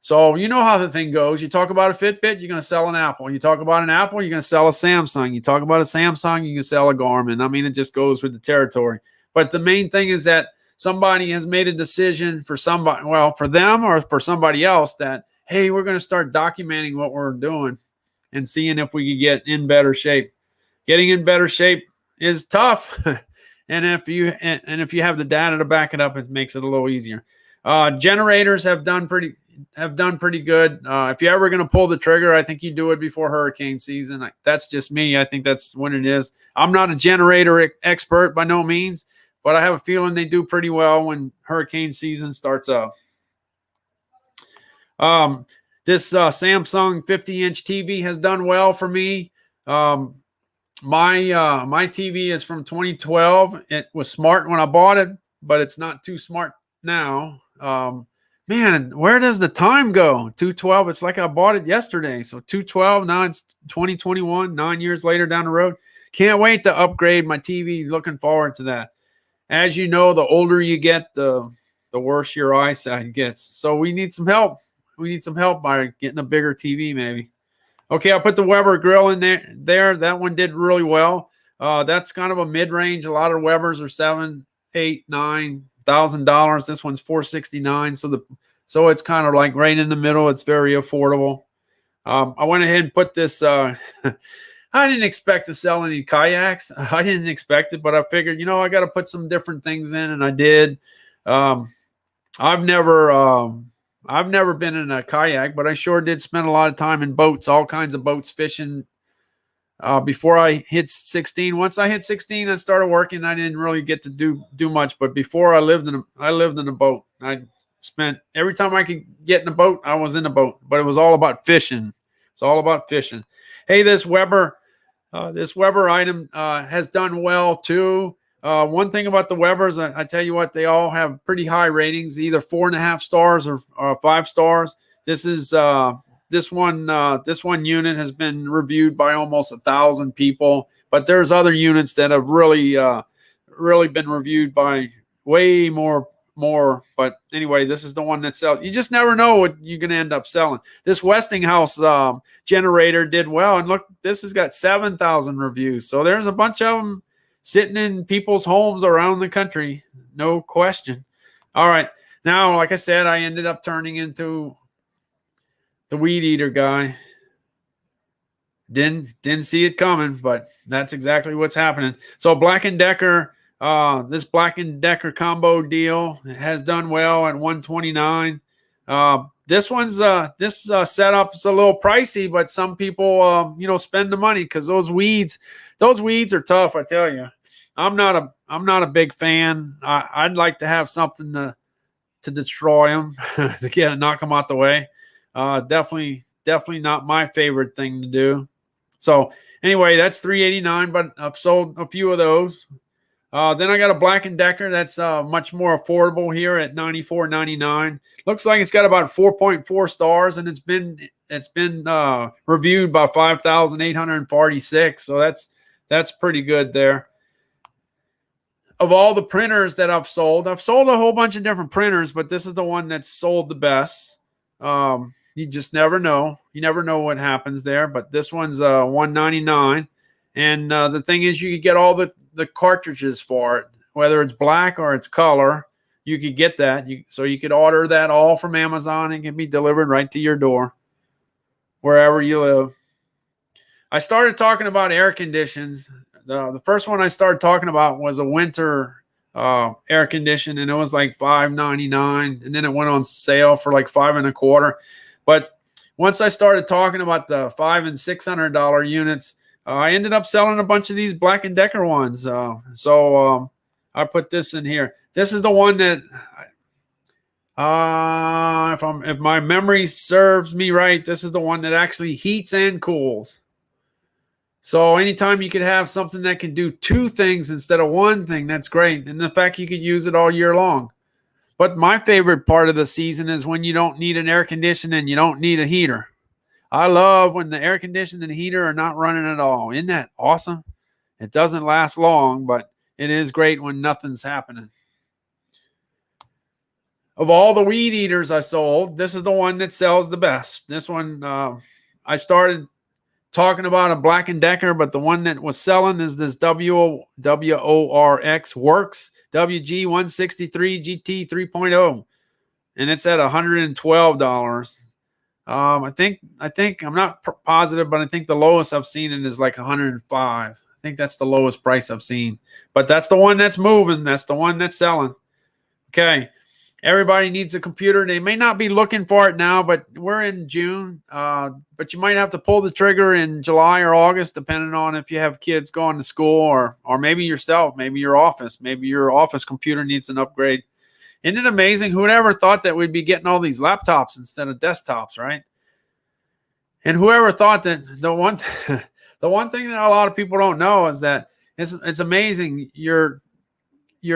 So you know how the thing goes. You talk about a Fitbit, you're going to sell an Apple. You talk about an Apple, you're going to sell a Samsung. You talk about a Samsung, you can sell a Garmin. I mean, it just goes with the territory. But the main thing is that somebody has made a decision for them or for somebody else that, hey, we're going to start documenting what we're doing and seeing if we can get in better shape. Getting in better shape is tough. and if you have the data to back it up, it makes it a little easier. Generators have done pretty good. If you're ever going to pull the trigger, I think you do it before hurricane season. That's just me. I think that's when it is. I'm not a generator expert by no means, but I have a feeling they do pretty well when hurricane season starts up. This Samsung 50-inch TV has done well for me. My TV is from 2012. It was smart when I bought it, but it's not too smart now. Man, where does the time go? 212. It's like I bought it yesterday. So 212. Now it's 2021. 9 years later down the road. Can't wait to upgrade my TV. Looking forward to that. As you know, the older you get, the worse your eyesight gets. So we need some help. We need some help by getting a bigger TV, maybe. Okay, I'll put the Weber grill in there. That one did really well. That's kind of a mid-range. A lot of Webers are $7,000, $8,000, $9,000. This one's $469. So it's kind of like right in the middle. It's very affordable. I went ahead and put this. I didn't expect to sell any kayaks. I didn't expect it, but I figured, I got to put some different things in, and I did. I've never been in a kayak, but I sure did spend a lot of time in boats, all kinds of boats, fishing before I hit 16. Once I hit 16, I started working. I didn't really get to do much, but before I lived in a boat. I spent every time I could get in a boat, I was in a boat, but it was all about fishing. It's all about fishing. Hey, this Weber item has done well too. One thing about the Webers, I tell you what, they all have pretty high ratings, either 4.5 stars or 5 stars. This one unit has been reviewed by almost 1,000 people, but there's other units that have really been reviewed by way more. But anyway, this is the one that sells. You just never know what you're going to end up selling. This Westinghouse generator did well, and look, this has got 7,000 reviews. So there's a bunch of them sitting in people's homes around the country, no question. All right. Now, like I said, I ended up turning into the weed eater guy. Didn't see it coming, but that's exactly what's happening. So Black & Decker, this Black & Decker combo deal has done well at $129. This setup is a little pricey, but some people, spend the money because those weeds are tough. I tell you, I'm not a big fan. I'd like to have something to destroy them, to knock them out the way. Definitely not my favorite thing to do. So anyway, that's $389, but I've sold a few of those. Then I got a Black & Decker that's much more affordable here at $94.99. Looks like it's got about 4.4 stars, and it's been reviewed by 5,846. So that's pretty good there. Of all the printers that I've sold a whole bunch of different printers, but this is the one that's sold the best. You just never know. You never know what happens there, but this one's $199. And the thing is, you could get all the cartridges for it, whether it's black or it's color. You could get that. So you could order that all from Amazon and it can be delivered right to your door, wherever you live. I started talking about air conditions. The first one I started talking about was a winter air condition, and it was like $5.99, and then it went on sale for like $5.25. But once I started talking about the $500 and $600 units, I ended up selling a bunch of these Black & Decker ones. So I put this in here. This is the one that, if my memory serves me right, this is the one that actually heats and cools. So anytime you could have something that can do two things instead of one thing, that's great. And the fact you could use it all year long. But my favorite part of the season is when you don't need an air conditioner and you don't need a heater. I love when the air conditioner and the heater are not running at all. Isn't that awesome? It doesn't last long, but it is great when nothing's happening. Of all the weed eaters I sold, this is the one that sells the best. This one, I started talking about a Black & Decker, but the one that was selling is this WORX Works WG163 GT 3.0, and it's at $112. I think I'm not positive, but I think the lowest I've seen it is like $105. I think that's the lowest price I've seen, but that's the one that's moving. That's the one that's selling. Okay. everybody needs a computer. They may not be looking for it now, but we're in June. But you might have to pull the trigger in July or August, depending on if you have kids going to school or maybe yourself, maybe your office computer needs an upgrade. Isn't it amazing? Who would ever thought that we'd be getting all these laptops instead of desktops, right? And whoever thought that the one thing that a lot of people don't know is that it's amazing. Your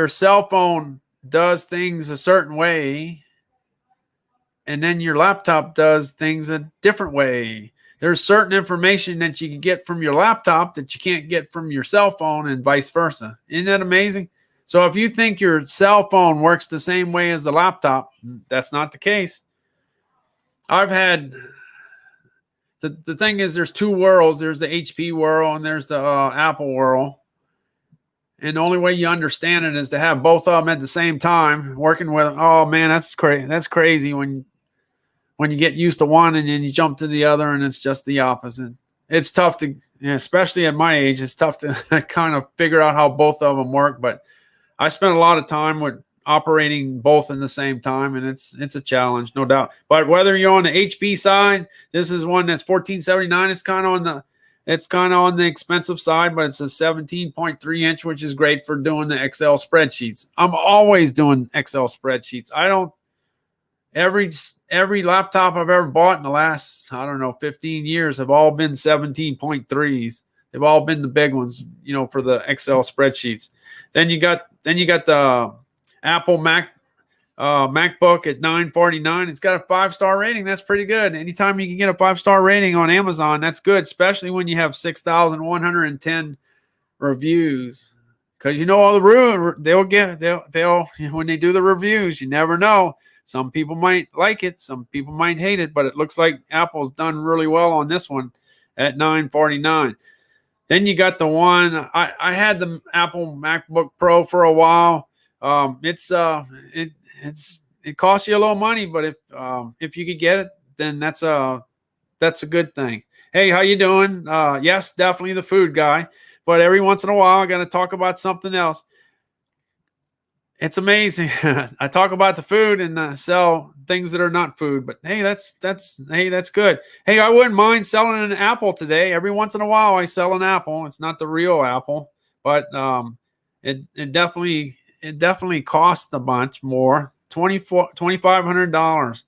cell phone does things a certain way, and then your laptop does things a different way. There's certain information that you can get from your laptop that you can't get from your cell phone, and vice versa. Isn't that amazing? So if you think your cell phone works the same way as the laptop, that's not the case. I've had the thing is, there's two worlds. There's the HP world and there's the Apple world. And the only way you understand it is to have both of them at the same time working with them. Oh man, that's crazy. That's crazy when you get used to one and then you jump to the other and it's just the opposite. It's tough to, especially at my age, it's tough to kind of figure out how both of them work. But I spent a lot of time with operating both in the same time, and it's a challenge, no doubt. But whether you're on the HP side, this is one that's $14.79. It's kind of on the expensive side, but it's a 17.3 inch, which is great for doing the Excel spreadsheets. I'm always doing Excel spreadsheets. Every laptop I've ever bought in the last, 15 years have all been 17.3s. They've all been the big ones, for the Excel spreadsheets. Then you got the Apple MacBook at $949. It's got a 5-star rating. That's pretty good. Anytime you can get a 5-star rating on Amazon, that's good, especially when you have 6,110 reviews. Because all the when they do the reviews, you never know. Some people might like it, some people might hate it, but it looks like Apple's done really well on this one at $949. Then you got the one I had the Apple MacBook Pro for a while. It costs you a little money, but if you could get it, then that's a good thing. Hey, how you doing? Yes, definitely the food guy, but every once in a while I got to talk about something else. It's amazing. I talk about the food and sell things that are not food, but hey, that's good. Hey, I wouldn't mind selling an apple today. Every once in a while I sell an apple. It's not the real apple, but it definitely costs a bunch more, $2,500.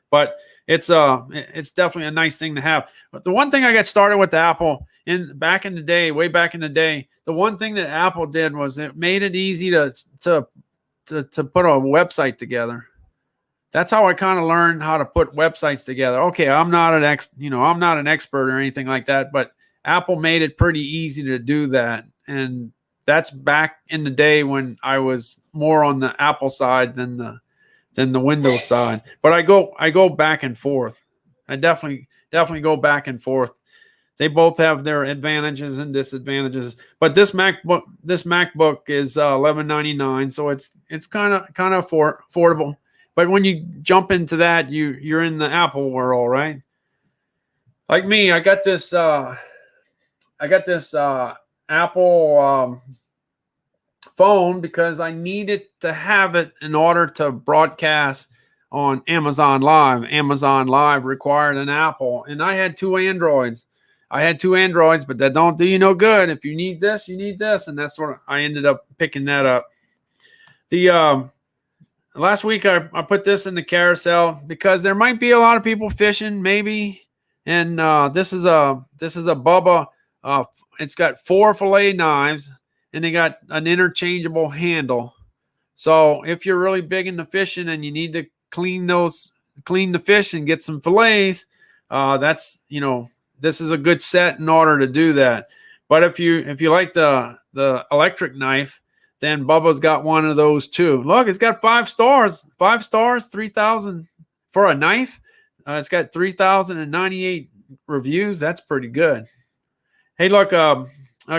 But it's definitely a nice thing to have. But the one thing I got started with the Apple way back in the day, the one thing that Apple did was it made it easy to put a website together. That's how I kind of learned how to put websites together. Okay, I'm not an expert or anything like that, but Apple made it pretty easy to do that. And that's back in the day when I was more on the Apple side than the Windows side. But I go back and forth. I definitely go back and forth. They both have their advantages and disadvantages. But this MacBook is $11.99, so it's kind of affordable. But when you jump into that, you're in the Apple world, right? Like me, I got this Apple phone because I needed to have it in order to broadcast on Amazon Live. Amazon Live required an Apple, and I had two Androids, but that don't do you no good. If you need this, you need this, and that's what I ended up picking that up. The last week I put this in the carousel because there might be a lot of people fishing, maybe, and this is a Bubba. It's got 4 fillet knives, and they got an interchangeable handle. So if you're really big into fishing and you need to clean the fish and get some fillets, this is a good set in order to do that. But if you like the electric knife, then Bubba's got one of those too. Look, it's got 5 stars. 5 stars, 3,000 for a knife. It's got 3,098 reviews. That's pretty good. Hey, look, a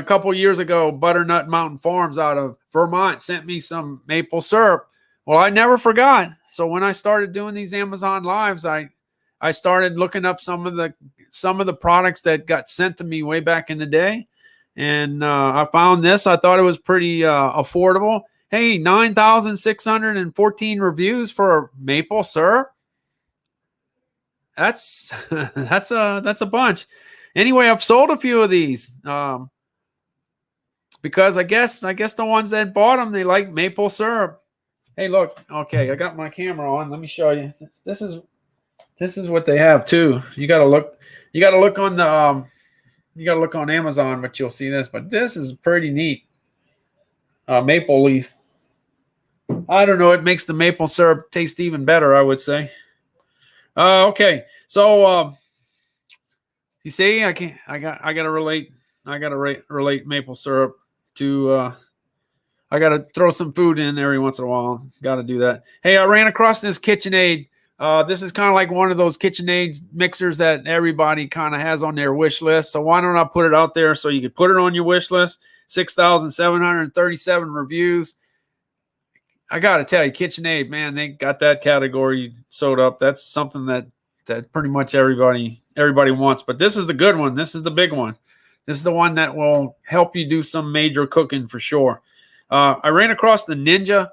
couple years ago, Butternut Mountain Farms out of Vermont sent me some maple syrup. Well, I never forgot. So when I started doing these Amazon Lives, I started looking up some of the products that got sent to me way back in the day. And I found this. I thought it was pretty affordable. Hey, 9,614 reviews for maple syrup. That's that's a bunch. Anyway, I've sold a few of these because I guess the ones that bought them, they like maple syrup. Hey, look. Okay, I got my camera on. Let me show you. This is what they have too. You got to look. You got to look on the. You got to look on Amazon, but you'll see this. But this is pretty neat. Maple leaf. I don't know. It makes the maple syrup taste even better, I would say. Okay, so you see, I gotta relate maple syrup to. I gotta throw some food in every once in a while. Got to do that. Hey, I ran across this KitchenAid. This is kind of like one of those KitchenAid mixers that everybody kind of has on their wish list. So why don't I put it out there so you can put it on your wish list? 6,737 reviews. I got to tell you, KitchenAid, man, they got that category sewed up. That's something that pretty much everybody wants. But this is the good one. This is the big one. This is the one that will help you do some major cooking for sure. I ran across the Ninja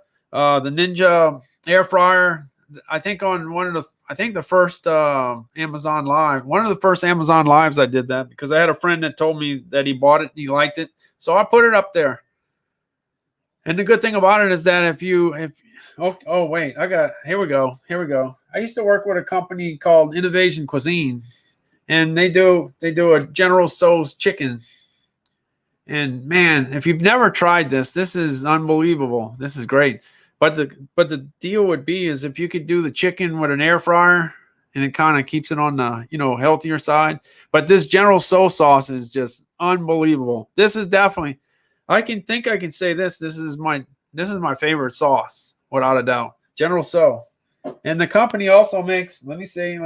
air fryer. I think on the first Amazon Live, one of the first Amazon Lives I did that because I had a friend that told me that he bought it and he liked it. So I put it up there. And the good thing about it is that here we go. I used to work with a company called Innovation Cuisine, and they do a General Tso's chicken. And man, if you've never tried this is unbelievable. This is great. But the deal would be is if you could do the chicken with an air fryer, and it kind of keeps it on the healthier side. But this General Tso sauce is just unbelievable. This is definitely. I can say this. This is my favorite sauce, without a doubt. General Tso. And the company also makes, let me see.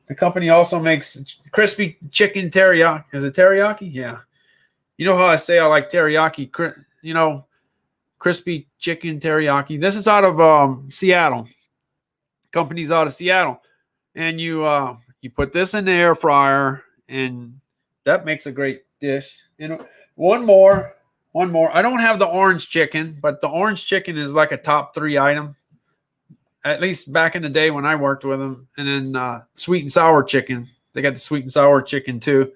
The company also makes crispy chicken teriyaki. Is it teriyaki? Yeah. You know how I say I like teriyaki, crispy chicken teriyaki. This is out of Seattle. Company's out of Seattle. And you put this in the air fryer, and that makes a great dish. One more. I don't have the orange chicken, but the orange chicken is like a top 3 item, at least back in the day when I worked with them. And then sweet and sour chicken. They got the sweet and sour chicken too.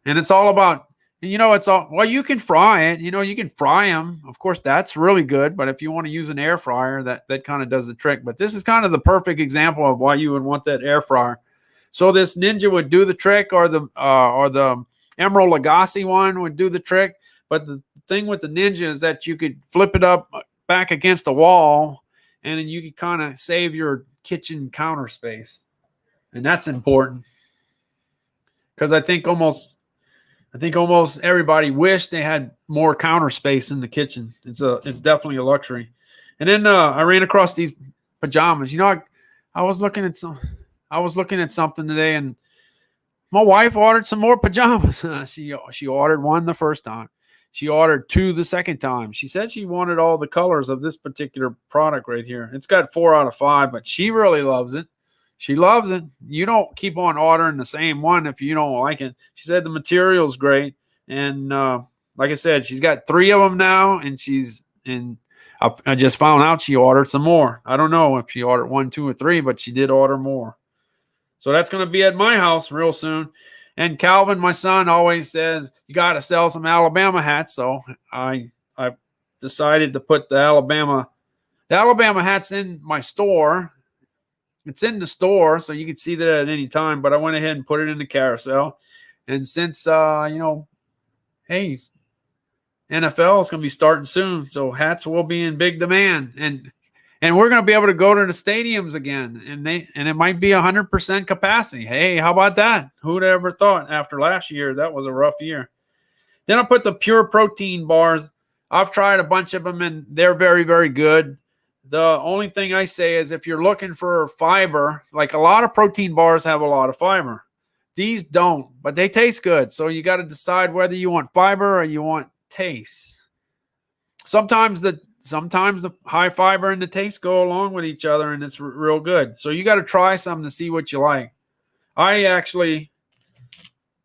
And it's all about, you can fry it. You can fry them. Of course, that's really good. But if you want to use an air fryer, that kind of does the trick. But this is kind of the perfect example of why you would want that air fryer. So this Ninja would do the trick, or the Emeril Lagasse one would do the trick. But the thing with the Ninja is that you could flip it up back against the wall, and then you could kind of save your kitchen counter space. And that's important because I think almost everybody wished they had more counter space in the kitchen. It's definitely a luxury. And then I ran across these pajamas. I was looking at something today, and my wife ordered some more pajamas. She ordered one the first time. She ordered 2 the second time. She said she wanted all the colors of this particular product right here. It's got 4 out of 5, but she really loves it. She loves it. You don't keep on ordering the same one if you don't like it. She said the material's great. And like I said, she's got 3 of them now, and I just found out she ordered some more. I don't know if she ordered 1, 2, or 3, but she did order more. So that's going to be at my house real soon. And Calvin, my son, always says, you got to sell some Alabama hats. So I decided to put the Alabama hats in my store. It's in the store, so you can see that at any time. But I went ahead and put it in the carousel. And since, hey, NFL is going to be starting soon, so hats will be in big demand. And we're going to be able to go to the stadiums again, and it might be 100% capacity. Hey, how about that? Who'd ever thought after last year that was a rough year? Then I put the Pure Protein bars. I've tried a bunch of them, and they're very, very good. The only thing I say is if you're looking for fiber, like a lot of protein bars have a lot of fiber. These don't, but they taste good. So you got to decide whether you want fiber or you want taste. Sometimes the high fiber and the taste go along with each other, and it's real good. So you got to try some to see what you like. I actually,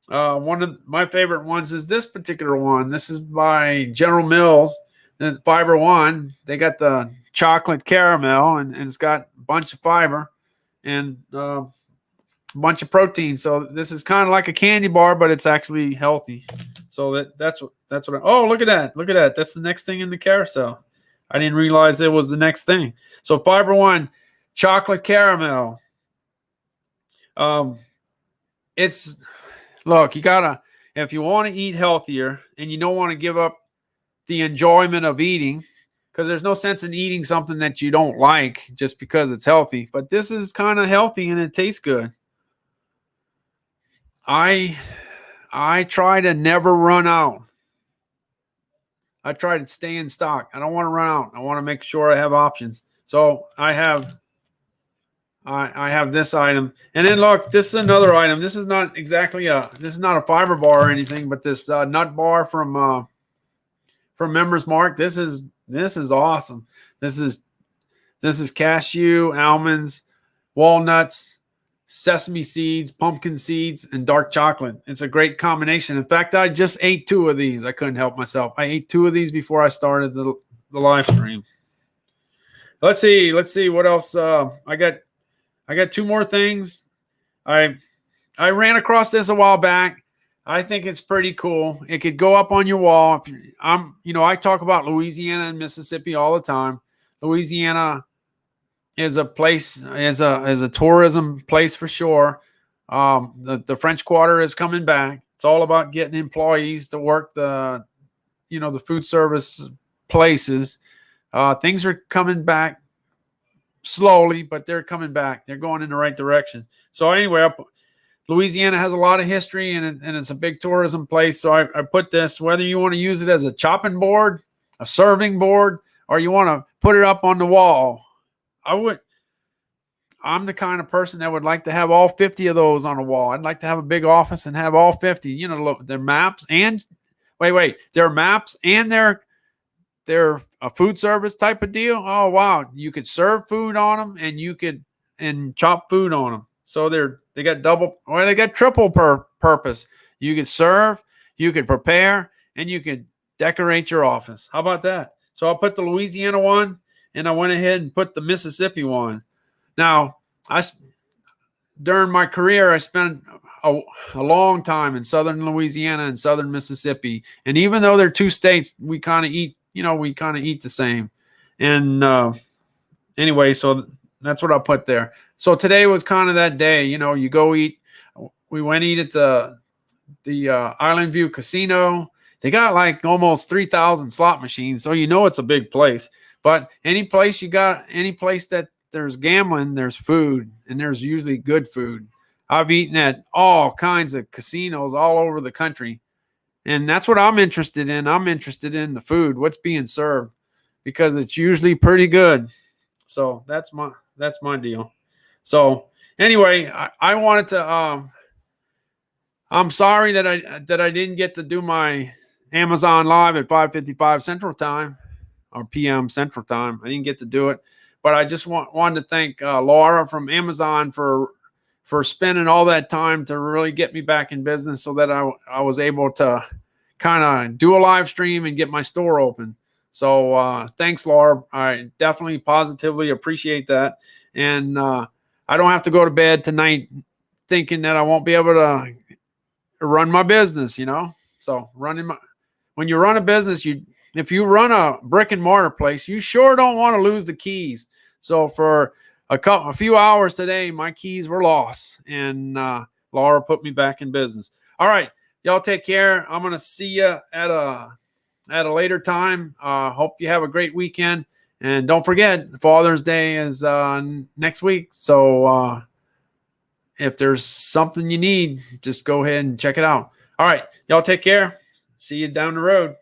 one of my favorite ones is this particular one. This is by General Mills. The Fiber One, they got the chocolate caramel, and it's got a bunch of fiber and a bunch of protein. So this is kind of like a candy bar, but it's actually healthy. So that's what. Oh, look at that! Look at that! That's the next thing in the carousel. I didn't realize it was the next thing. So Fiber One, chocolate caramel. It's look, you gotta, if you want to eat healthier and you don't want to give up the enjoyment of eating, because there's no sense in eating something that you don't like just because it's healthy. But this is kind of healthy and it tastes good. I try to never run out. I try to stay in stock. I don't want to run out. I want to make sure I have options. So I have this item, and then look, this is another item. This is not exactly this is not a fiber bar or anything, but this nut bar from Members Mark. This is awesome. This is cashew, almonds, walnuts, sesame seeds, pumpkin seeds, and dark chocolate. It's a great combination. In fact, I just ate 2 of these. I couldn't help myself. I ate 2 of these before I started the live stream. Let's see what else I got 2 more things. I ran across this a while back. I think it's pretty cool. It could go up on your wall. I talk about Louisiana and Mississippi all the time. Louisiana is a place, is a tourism place for sure. The French Quarter is coming back. It's all about getting employees to work the food service places. Things are coming back slowly, but they're coming back. They're going in the right direction. So anyway, Louisiana has a lot of history, and it's a big tourism place. So I put this, whether you want to use it as a chopping board, a serving board, or you want to put it up on the wall. I'm the kind of person that would like to have all 50 of those on a wall. I'd like to have a big office and have all 50. Their maps and their maps and they're a food service type of deal. Oh wow, you could serve food on them and you could chop food on them. So they got triple purpose. You could serve, you could prepare, and you could decorate your office. How about that? So I'll put the Louisiana one, and I went ahead and put the Mississippi one. Now, during my career, I spent a long time in southern Louisiana and southern Mississippi, and even though they're 2 states, we kind of eat the same. And anyway, so that's what I'll put there. So today was kind of that day. You go eat. We went eat at the Island View Casino. They got like almost 3,000 slot machines, so it's a big place. But any place that there's gambling, there's food, and there's usually good food. I've eaten at all kinds of casinos all over the country, and that's what I'm interested in. I'm interested in the food, what's being served, because it's usually pretty good. So that's my deal. So anyway, I wanted to. I'm sorry that I didn't get to do my Amazon Live at 5:55 Central Time or PM Central Time. I didn't get to do it, but I just wanted to thank Laura from Amazon for spending all that time to really get me back in business, so that I was able to kind of do a live stream and get my store open. So thanks, Laura. I definitely positively appreciate that. And I don't have to go to bed tonight thinking that I won't be able to run my business, So when you run a business, if you run a brick and mortar place, you sure don't want to lose the keys. So for a few hours today, my keys were lost, and Laura put me back in business. All right, y'all take care. I'm going to see you at a later time. Hope you have a great weekend. And don't forget, Father's Day is next week. So if there's something you need, just go ahead and check it out. All right, y'all take care. See you down the road.